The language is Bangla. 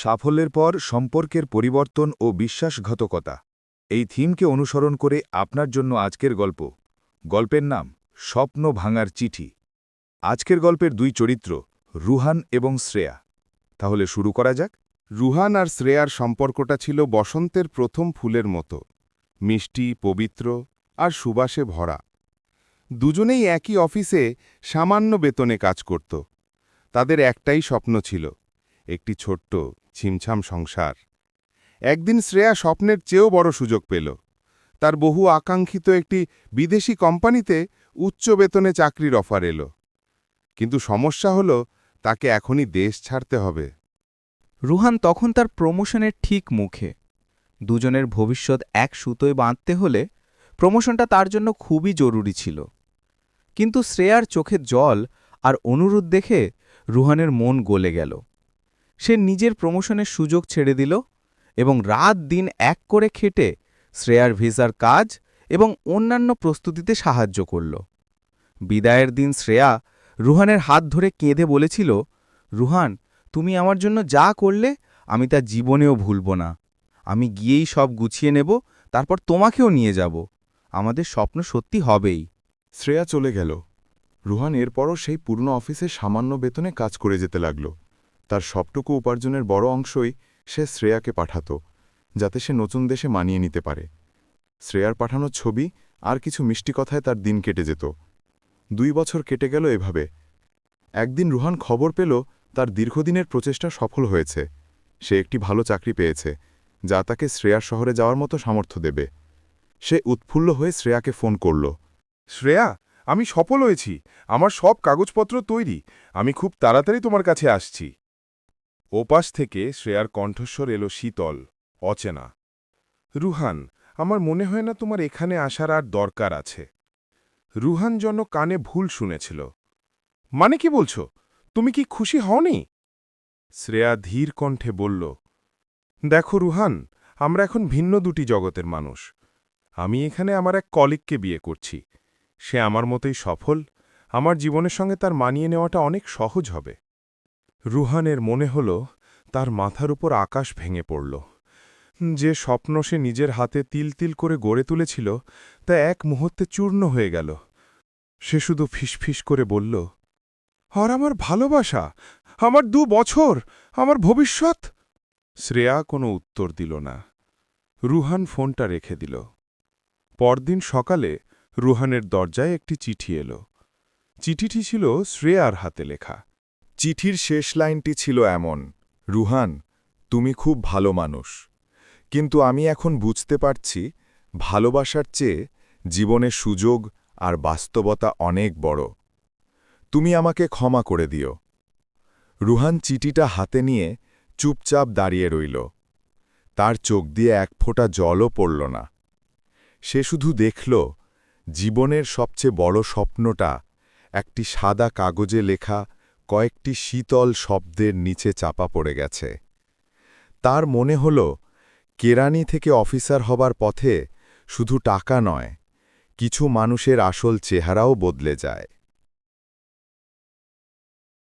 সাফল্যের পর সম্পর্কের পরিবর্তন ও বিশ্বাসঘাতকতা এই থিমকে অনুসরণ করে আপনার জন্য আজকের গল্প। গল্পের নাম স্বপ্ন ভাঙার চিঠি। আজকের গল্পের দুই চরিত্র রুহান এবং শ্রেয়া। তাহলে শুরু করা যাক। রুহান আর শ্রেয়ার সম্পর্কটা ছিল বসন্তের প্রথম ফুলের মতো, মিষ্টি, পবিত্র আর সুবাসে ভরা। দুজনেই একই অফিসে সামান্য বেতনে কাজ করত। তাদের একটাই স্বপ্ন ছিল, একটি ছোট্ট ছিমছাম সংসার। একদিন শ্রেয়া স্বপ্নের চেয়েও বড় সুযোগ পেল। তার বহু আকাঙ্ক্ষিত একটি বিদেশি কোম্পানিতে উচ্চ বেতনে চাকরির অফার এলো। কিন্তু সমস্যা হলো, তাকে এখনই দেশ ছাড়তে হবে। রুহান তখন তার প্রমোশনের ঠিক মুখে। দুজনের ভবিষ্যৎ এক সুতোয় বাঁধতে হলে প্রমোশনটা তার জন্য খুবই জরুরি ছিল। কিন্তু শ্রেয়ার চোখে জল আর অনুরোধ দেখে রুহানের মন গলে গেল। সে নিজের প্রমোশনের সুযোগ ছেড়ে দিল এবং রাত দিন এক করে খেটে শ্রেয়ার ভিসার কাজ এবং অন্যান্য প্রস্তুতিতে সাহায্য করল। বিদায়ের দিন শ্রেয়া রুহানের হাত ধরে কেঁদে বলেছিল, রুহান, তুমি আমার জন্য যা করলে আমি তা জীবনেও ভুলব না। আমি গিয়েই সব গুছিয়ে নেব, তারপর তোমাকেও নিয়ে যাব। আমাদের স্বপ্ন সত্যি হবেই। শ্রেয়া চলে গেল। রুহান এরপরও সেই পুরনো অফিসে সামান্য বেতনে কাজ করে যেতে লাগল। তার সবটুকু উপার্জনের বড় অংশই সে শ্রেয়াকে পাঠাত, যাতে সে নতুন দেশে মানিয়ে নিতে পারে। শ্রেয়ার পাঠানো ছবি আর কিছু মিষ্টি কথায় তার দিন কেটে যেত। 2 বছর কেটে গেল এভাবে। একদিন রুহান খবর পেল তার দীর্ঘদিনের প্রচেষ্টা সফল হয়েছে। সে একটি ভালো চাকরি পেয়েছে, যা তাকে শ্রেয়ার শহরে যাওয়ার মতো সামর্থ্য দেবে। সে উৎফুল্ল হয়ে শ্রেয়াকে ফোন করল। শ্রেয়া, আমি সফল হয়েছি। আমার সব কাগজপত্র তৈরি। আমি খুব তাড়াতাড়ি তোমার কাছে আসছি। ওপাশ থেকে শ্রেয়ার কণ্ঠস্বর এলো শীতল, অচেনা। রুহান, আমার মনে হয় না তোমার এখানে আসার আর দরকার আছে। রুহান যেন কানে ভুল শুনেছিল। মানে কি বলছো? তুমি কি খুশি হওনি? শ্রেয়া ধীর কণ্ঠে বলল, দেখো রুহান, আমরা এখন ভিন্ন দুটি জগতের মানুষ। আমি এখানে আমার এক কলিগকে বিয়ে করছি। সে আমার মতোই সফল। আমার জীবনের সঙ্গে তার মানিয়ে নেওয়াটা অনেক সহজ হবে। রুহানের মনে হল তার মাথার উপর আকাশ ভেঙে পড়ল। যে স্বপ্ন সে নিজের হাতে তিল তিল করে গড়ে তুলেছিল, তা এক মুহূর্তে চূর্ণ হয়ে গেল। সে শুধু ফিসফিস করে বলল, আর আমার ভালোবাসা, আমার 2 বছর, আমার ভবিষ্যৎ। শ্রেয়া কোনো উত্তর দিল না। রুহান ফোনটা রেখে দিল। পরদিন সকালে রুহানের দরজায় একটি চিঠি এলো। চিঠিটি ছিল শ্রেয়ার হাতে লেখা। চিঠির শেষ লাইনটি ছিল এমন, রুহান, তুমি খুব ভালো মানুষ, কিন্তু আমি এখন বুঝতে পারছি ভালোবাসার চেয়ে জীবনের সুযোগ আর বাস্তবতা অনেক বড়। তুমি আমাকে ক্ষমা করে দিও। রুহান চিঠিটা হাতে নিয়ে চুপচাপ দাঁড়িয়ে রইল। তার চোখ দিয়ে এক ফোঁটা জলও পড়ল না। সে শুধু দেখল জীবনের সবচেয়ে বড় স্বপ্নটা একটি সাদা কাগজে লেখা কয়েকটি শীতল শব্দের নিচে চাপা পড়ে গেছে। তার মনে হল কেরানি থেকে অফিসার হবার পথে শুধু টাকা নয়, কিছু মানুষের আসল চেহারাও বদলে যায়।